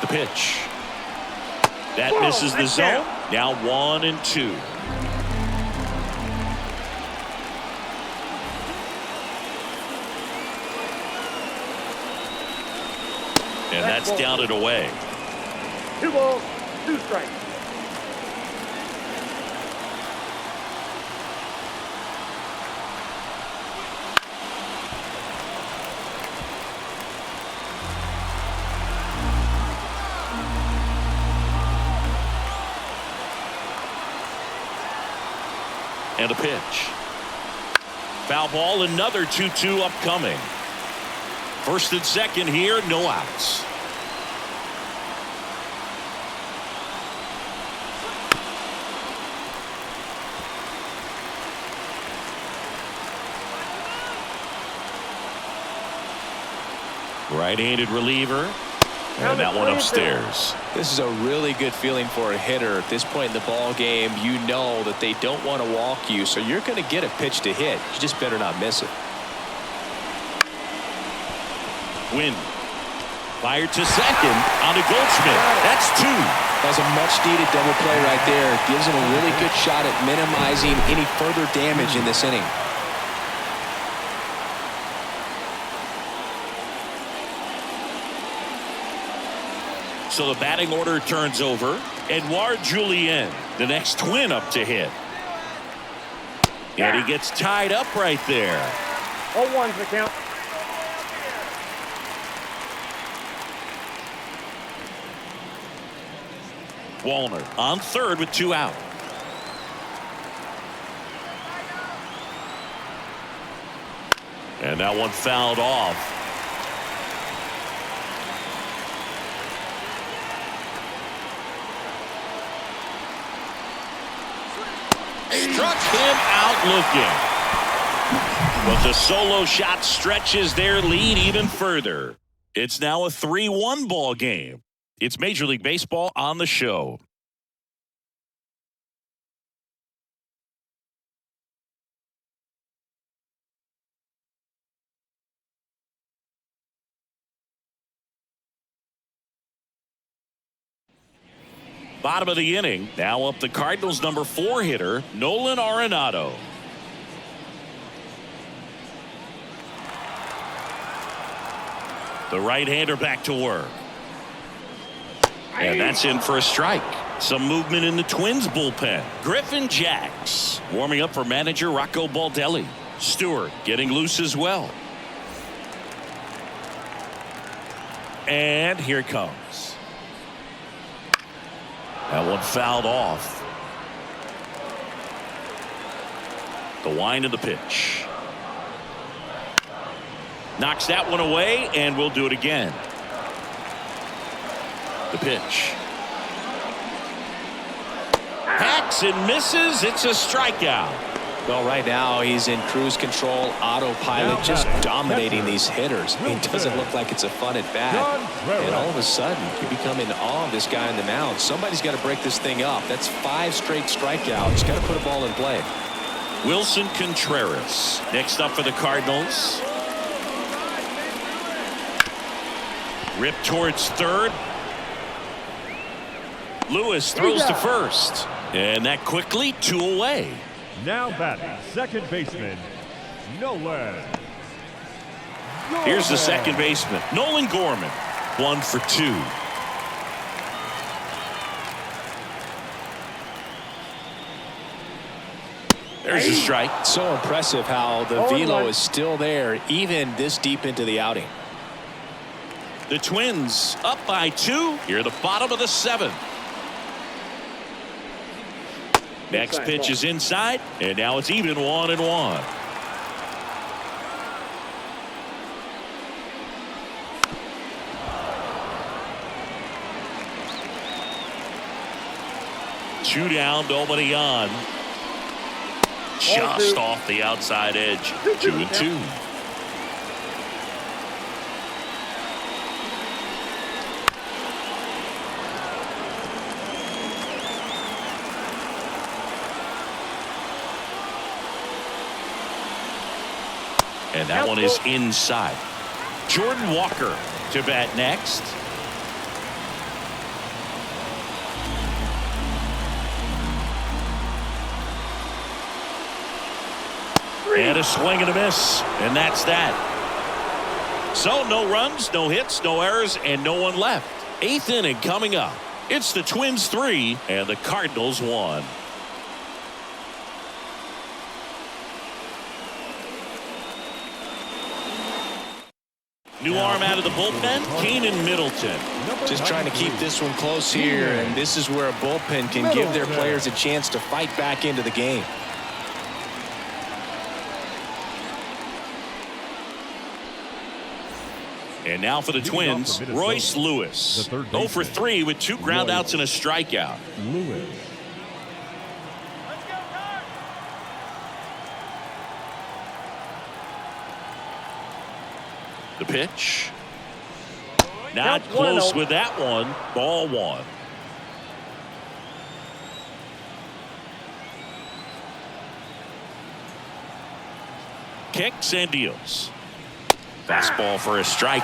The pitch. That misses the zone. Now 1-2. And that's down and away. 2 balls, 2 strikes. And a pitch. Foul ball, another 2-2 upcoming. First and second here, no outs. Right-handed reliever. And that one upstairs. This is a really good feeling for a hitter. At this point in the ball game, you know that they don't want to walk you, so you're going to get a pitch to hit. You just better not miss it. Win. Fired to second on to Goldschmidt. That's 2. That was a much-needed double play right there. Gives him a really good shot at minimizing any further damage in this inning. So the batting order turns over. Edouard Julien, the next Twin up to hit. And he gets tied up right there. 0-1's the count. Wallner on third with 2 out. And that one fouled off. Struck him out looking. But the solo shot stretches their lead even further. It's now a 3-1 ball game. It's Major League Baseball on the show. Bottom of the inning. Now up the Cardinals' number 4 hitter, Nolan Arenado. The right-hander back to work. And that's in for a strike. Some movement in the Twins bullpen. Griffin Jacks warming up for manager Rocco Baldelli. Stewart getting loose as well. And here it comes. That one fouled off. The wind of the pitch. Knocks that one away, and we'll do it again. The pitch. Hacks and misses. It's a strikeout. Well, right now he's in cruise control, autopilot, just dominating these hitters. It doesn't look like it's a fun at bat. And all of a sudden, you become in awe of this guy on the mound. Somebody's got to break this thing up. That's 5 straight strikeouts. Got to put a ball in play. Wilson Contreras next up for the Cardinals. Ripped towards third. Lewis throws to first. And that quickly 2 away. Now batting, second baseman, Nolan. Here's the second baseman, Nolan Gorman. 1 for 2. There's a strike. So impressive how the velo is still there, even this deep into the outing. The Twins up by 2 here at the bottom of the 7th. Next pitch is inside, and now it's even 1-1. Two down, nobody on. Just off the outside edge. 2-2. And that one is inside. Jordan Walker to bat next. And a swing and a miss. And that's that. So no runs, no hits, no errors, and no one left. 8th inning coming up. It's the Twins 3 and the Cardinals 1. New arm out of the bullpen, Keenan Middleton. Just trying to keep this one close here, and this is where a bullpen can give their players a chance to fight back into the game. And now for the Twins, Royce Lewis. 0 for 3 with 2 groundouts and a strikeout. Lewis. The pitch. Not close with that one. Ball 1. Kicks and deals. Fastball for a strike.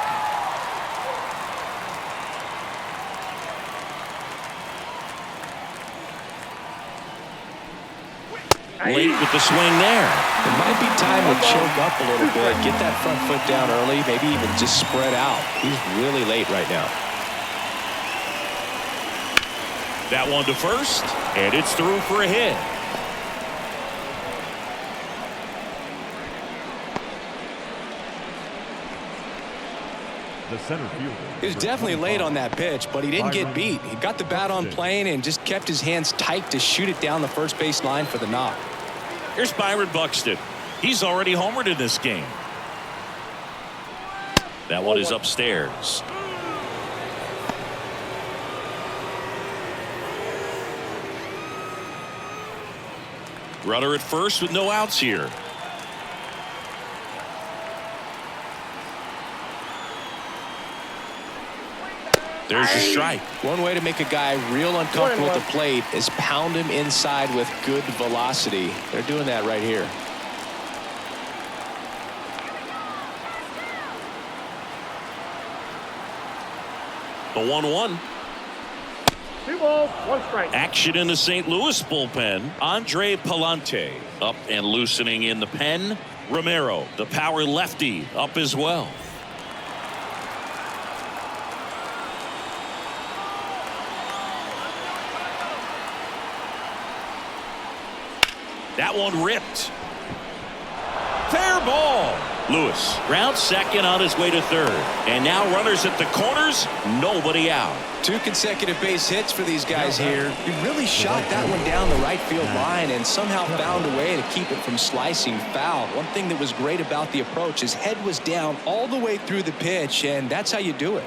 Late with the swing there. It might be time to choke up a little bit, get that front foot down early, maybe even just spread out. He's really late right now. That one to first, and it's through for a hit. The center fielder. He was definitely late on that pitch, but he didn't get beat. He got the bat on plane and just kept his hands tight to shoot it down the first base line for the knock. Here's Byron Buxton. He's already homered in this game. That one is upstairs. Runner at first with no outs here. There's a strike. One way to make a guy real uncomfortable at the plate is pound him inside with good velocity. They're doing that right here. The 1-1. 2 balls, 1 strike. Action in the St. Louis bullpen. Andre Palante up and loosening in the pen. Romero, the power lefty, up as well. That one ripped. Fair ball. Lewis ground second on his way to third. And now runners at the corners. Nobody out. 2 consecutive base hits for these guys here. He really shot that one down the right field line and somehow found a way to keep it from slicing foul. One thing that was great about the approach, his head was down all the way through the pitch, and that's how you do it.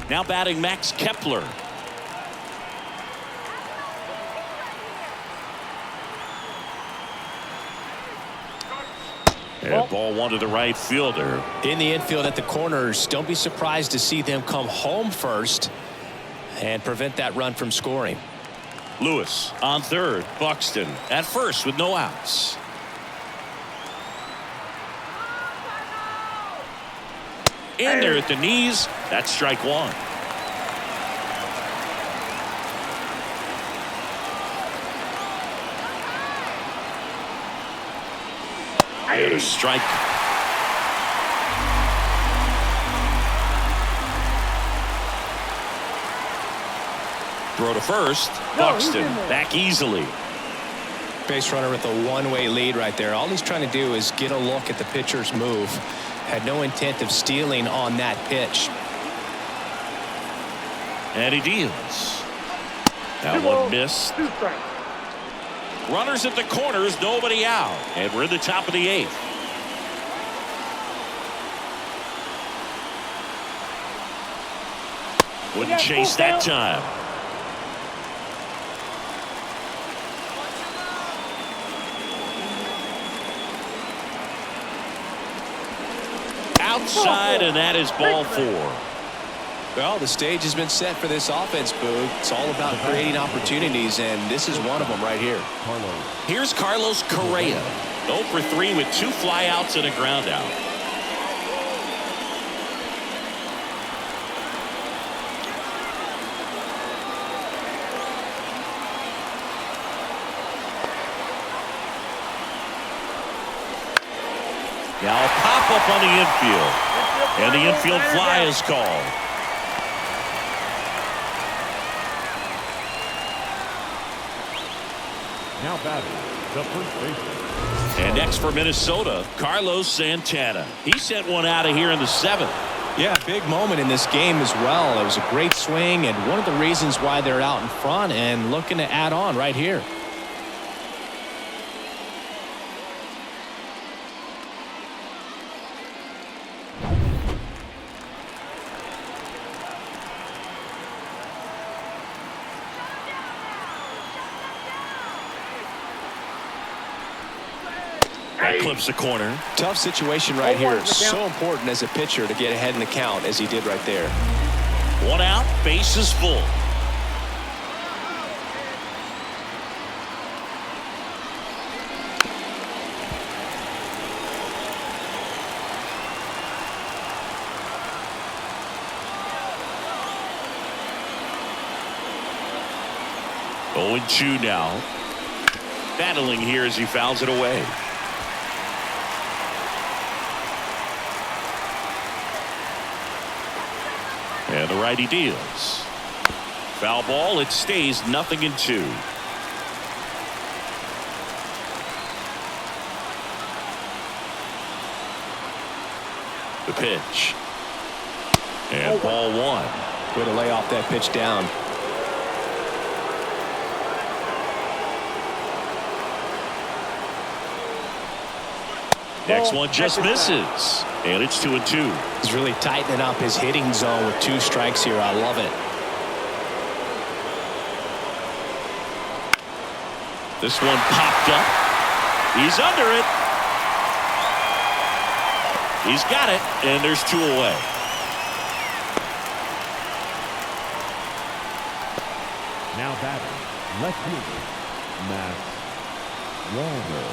Now batting Max Kepler. And ball one to the right fielder. In the infield at the corners, don't be surprised to see them come home first and prevent that run from scoring. Lewis on third. Buxton at first with no outs. In there at the knees. That's strike one. And a strike. Throw to first. Buxton back easily. Base runner with a one-way lead right there. All he's trying to do is get a look at the pitcher's move. Had no intent of stealing on that pitch. And he deals. That one missed. 2 strikes. Runners at the corners, nobody out. And we're in the top of the 8th. Wouldn't chase that time. Outside, and that is ball 4. Well, the stage has been set for this offense, Boog. It's all about creating opportunities, and this is one of them right here. Here's Carlos Correa. 0 for 3 with 2 flyouts and a ground out. Now a pop up on the infield. And the infield fly is called. Now batting, the first baseman. And next for Minnesota, Carlos Santana. He sent one out of here in the 7th. Yeah, big moment in this game as well. It was a great swing, and one of the reasons why they're out in front and looking to add on right here. That clips the corner. Tough situation right here. So important as a pitcher to get ahead in the count as he did right there. 1 out, base is full. Oh, and 2 now. Battling here as he fouls it away. righty deals. Foul ball. It stays 0-2. The pitch. And ball 1. Way to lay off that pitch down. Next one just misses. And it's 2-2. He's really tightening up his hitting zone with 2 strikes here. I love it. This one popped up. He's under it. He's got it. And there's 2 away. Now batting, left fielder, Matt Wallner.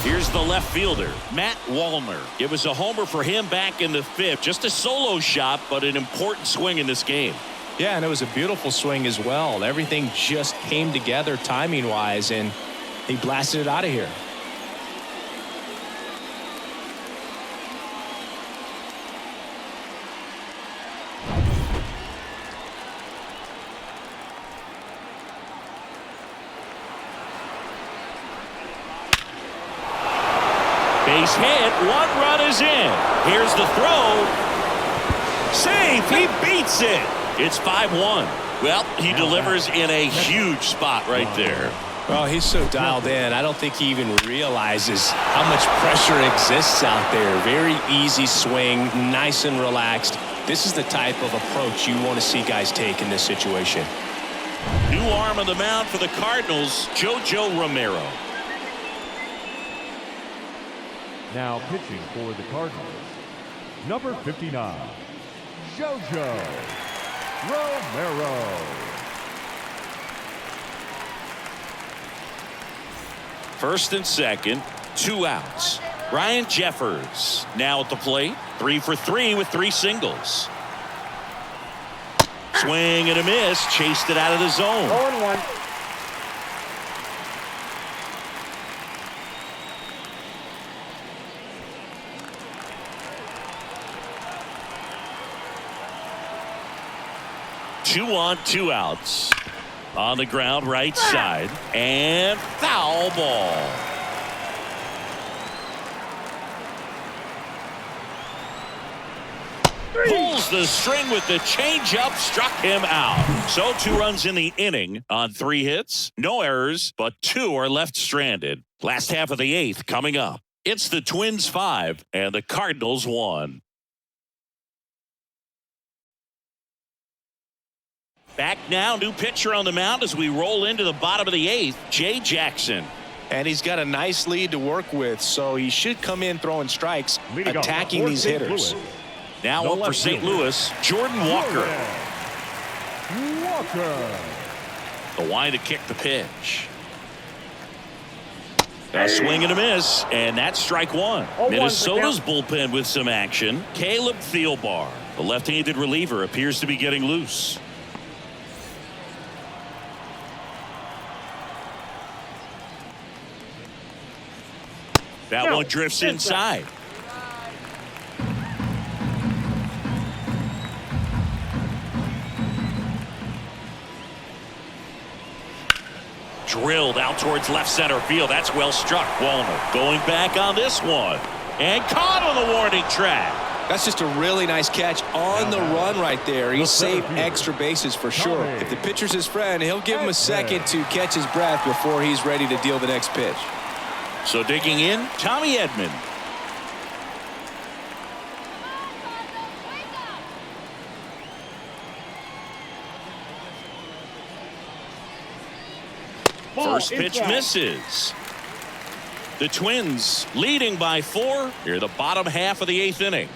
Here's the left fielder, Matt Wallner. It was a homer for him back in the 5th. Just a solo shot, but an important swing in this game. Yeah, and it was a beautiful swing as well. Everything just came together timing-wise, and he blasted it out of here. Base hit. 1 run is in. Here's the throw. Safe. He beats it. It's 5-1. Well, he delivers in a huge spot right there. Well, he's so dialed in. I don't think he even realizes how much pressure exists out there. Very easy swing, nice and relaxed. This is the type of approach you want to see guys take in this situation. New arm on the mound for the Cardinals, JoJo Romero. Now pitching for the Cardinals, number 59, JoJo Romero. First and second, 2 outs. Ryan Jeffers now at the plate, 3 for 3 with 3 singles. Swing and a miss, chased it out of the zone. 0-1. Two on, 2 outs. On the ground, right side, and foul ball. Pulls the string with the changeup, struck him out. So 2 runs in the inning on 3 hits, no errors, but 2 are left stranded. Last half of the 8th coming up. It's the Twins 5 and the Cardinals 1. Back now, new pitcher on the mound as we roll into the bottom of the 8th, Jay Jackson. And he's got a nice lead to work with, so he should come in throwing strikes, attacking these hitters. Now up for St. Louis, Jordan Walker. The line to kick the pitch. A swing and a miss, and that's strike 1. Minnesota's bullpen with some action. Caleb Thielbar, the left-handed reliever, appears to be getting loose. That one drifts inside. Drilled out towards left center field. That's well struck. Wallner going back on this one. And caught on the warning track. That's just a really nice catch on the run right there. He saved extra bases for sure. If the pitcher's his friend, he'll give him a second to catch his breath before he's ready to deal the next pitch. So digging in, Tommy Edman. First pitch misses. The Twins leading by 4 here the bottom half of the 8th inning.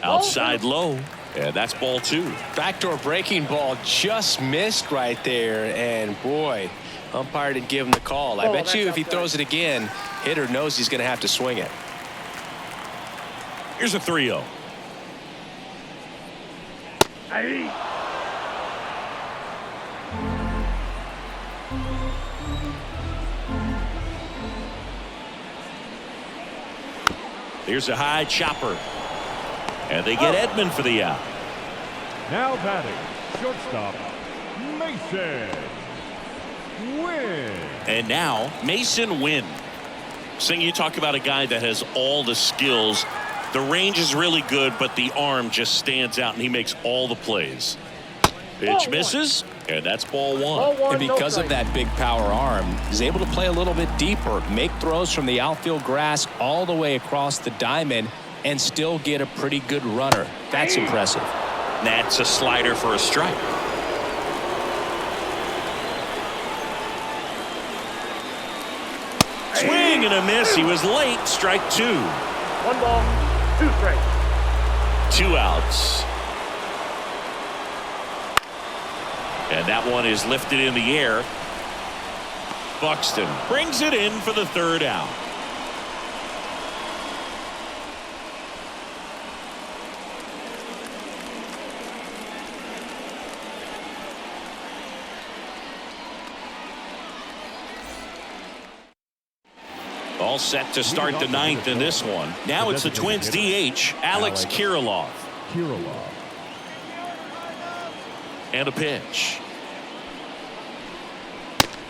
Outside low, and that's ball 2. Backdoor breaking ball just missed right there, and boy, umpire didn't give him the call. I bet you if he throws it again, hitter knows he's going to have to swing it. Here's a 3-0. There's a high chopper. And they get Edman for the out. Now batting, shortstop, Mason Wynn. And now Mason Wynn. Sing, you talk about a guy that has all the skills. The range is really good, but the arm just stands out, and he makes all the plays. Pitch misses, and that's ball one. And because of that big power arm, he's able to play a little bit deeper, make throws from the outfield grass all the way across the diamond, and still get a pretty good runner. That's impressive. That's a slider for a strike. Swing and a miss. He was late. Strike two. 1 ball, 2 strikes. 2 outs. And that one is lifted in the air. Buxton brings it in for the 3rd out. All set to start the 9th in this one. Now it's the Twins DH, Alex Kirilloff. And a pitch.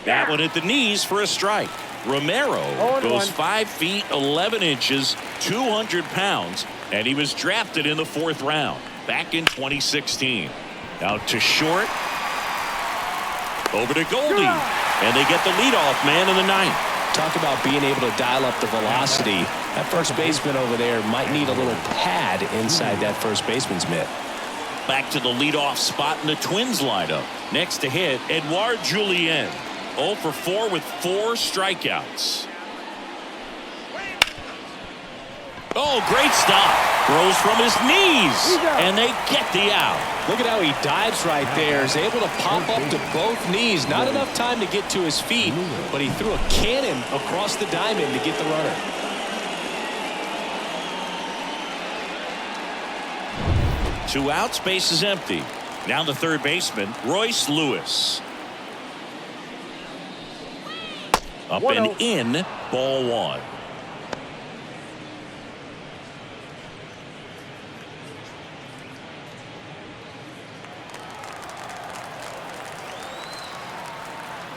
That one at the knees for a strike. Romero goes 5 feet 11 inches, 200 pounds, and he was drafted in the 4th round back in 2016. Now to short. Over to Goldie. And they get the leadoff man in the 9th. Talk about being able to dial up the velocity. That first baseman over there might need a little pad inside that first baseman's mitt. Back to the leadoff spot in the Twins lineup. Next to hit, Edouard Julien. 0 for 4 with 4 strikeouts. Oh, great stop. Throws from his knees. And they get the out. Look at how he dives right there. Is able to pop up to both knees. Not enough time to get to his feet, but he threw a cannon across the diamond to get the runner. Two outs, base is empty. Now the 3rd baseman, Royce Lewis. Up and in, ball 1.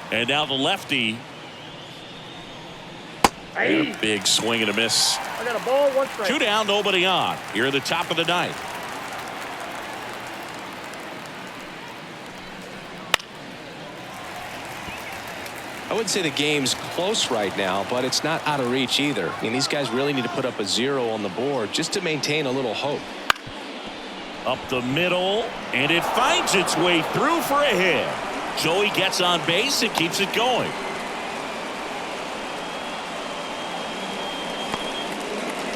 And now the lefty. And a big swing and a miss. I got a ball, 1 strike. 2 down, nobody on. Here at the top of the 9th. I wouldn't say the game's close right now, but it's not out of reach either. I mean, these guys really need to put up a 0 on the board just to maintain a little hope. Up the middle, and it finds its way through for a hit. Joey gets on base and keeps it going.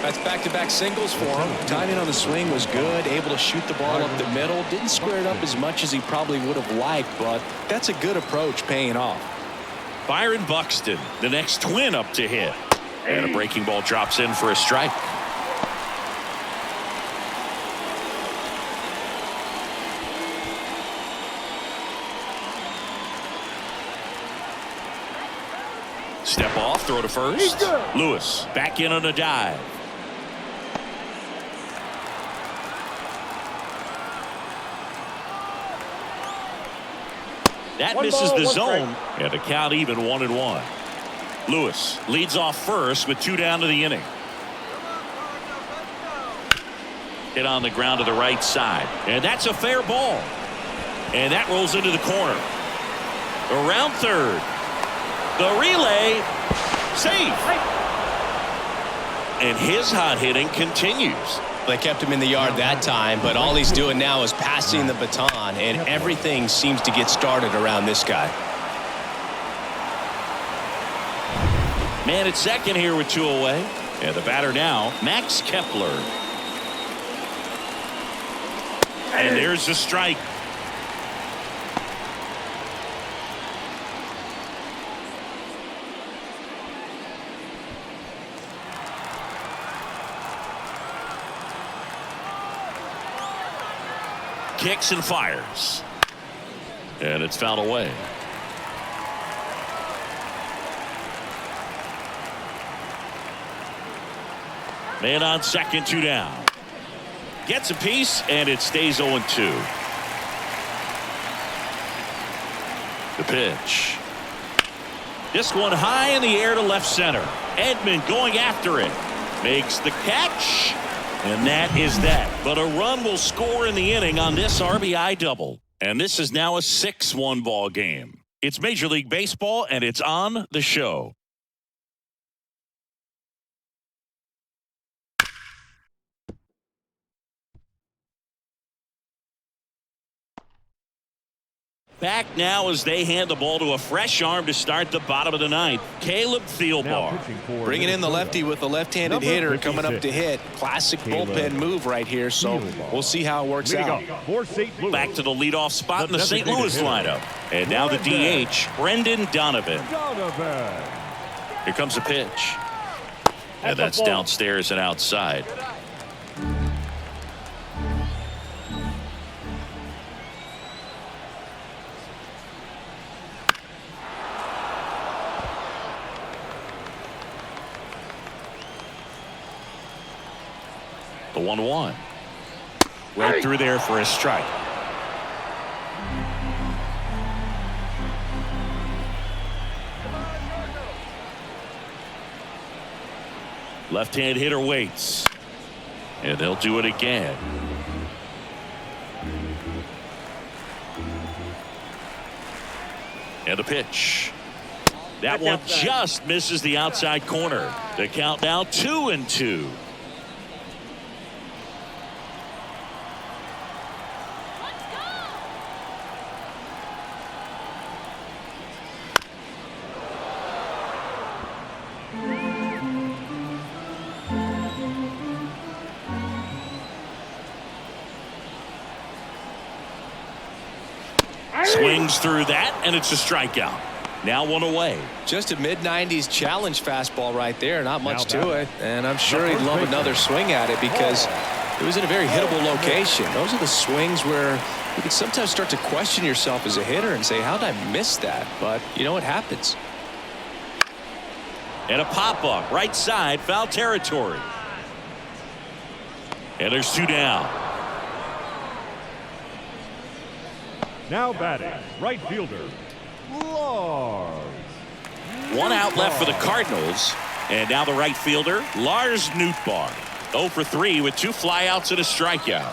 That's back-to-back singles for him. Timing on the swing was good, able to shoot the ball up the middle. Didn't square it up as much as he probably would have liked, but that's a good approach paying off. Byron Buxton, the next Twin up to hit. And a breaking ball drops in for a strike. Step off, throw to first. Lewis back in on a dive. That misses the zone, and the count even 1-1. Lewis leads off first with 2 down to the inning. Hit on the ground to the right side, and that's a fair ball. And that rolls into the corner. Around third. The relay, safe. And his hot hitting continues. They kept him in the yard that time, but all he's doing now is passing the baton, and everything seems to get started around this guy. Man at second here with 2 away. And the batter now, Max Kepler. And there's the strike. Kicks and fires. And it's fouled away. Man on second, 2 down. Gets a piece, and it stays 0-2. The pitch. This one high in the air to left center. Edman going after it. Makes the catch. And that is that. But a run will score in the inning on this RBI double. And this is now a 6-1 ball game. It's Major League Baseball, and it's on the show. Back now as they hand the ball to a fresh arm to start the bottom of the ninth. Caleb Thielbar. Bringing in the lefty with the left-handed hitter coming up to hit. Classic bullpen move right here, so we'll see how it works out. Back to the leadoff spot in the St. Louis lineup. And now the DH, Brendan Donovan. Here comes the pitch. And that's downstairs and outside. The 1-1. Right through there for a strike. Left-hand hitter waits. And they'll do it again. And the pitch. That one just misses the outside corner. The count now 2-2. Swings through that, and it's a strikeout. Now 1 away. Just a mid-90s challenge fastball right there. Not much to it. And I'm sure he'd love another swing at it because it was in a very hittable location. Those are the swings where you can sometimes start to question yourself as a hitter and say, how did I miss that? But, you know, it happens. And a pop-up. Right side. Foul territory. And there's 2 down. Now batting, right fielder, Lars. 1 out left for the Cardinals. And now the right fielder, Lars Nootbaar. 0 for 3 with 2 flyouts and a strikeout.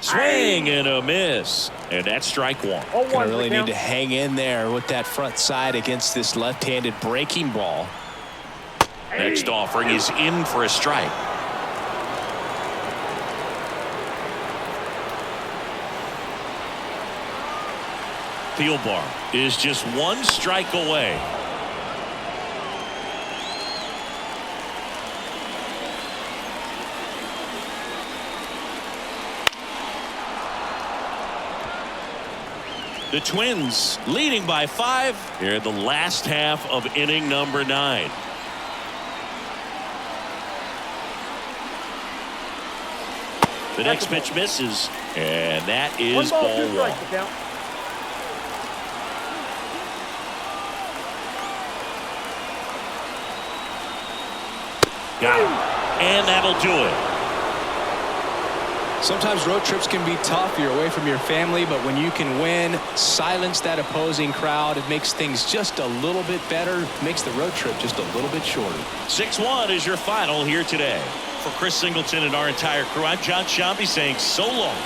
Swing and a miss. And that's strike 1. Gonna really need to hang in there with that front side against this left-handed breaking ball. Next offering is in for a strike. Thielbar is just 1 strike away. The Twins leading by 5 here in the last half of inning number 9. The next pitch misses, and that is ball 1. Got it. And that'll do it. Sometimes road trips can be tough. You're away from your family, but when you can win, silence that opposing crowd, it makes things just a little bit better, makes the road trip just a little bit shorter. 6-1 is your final here today. For Chris Singleton and our entire crew, I'm John Shambi saying so long.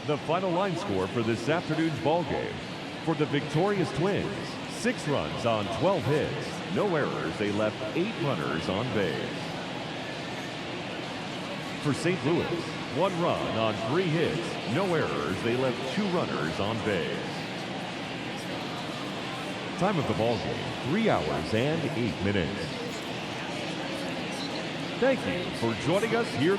The final line score for this afternoon's ball game. For the victorious Twins, 6 runs on 12 hits, no errors. They left 8 runners on base. For St. Louis, 1 run on 3 hits, no errors. They left 2 runners on base. Time of the ball game, 3 hours and 8 minutes. Thank you for joining us here.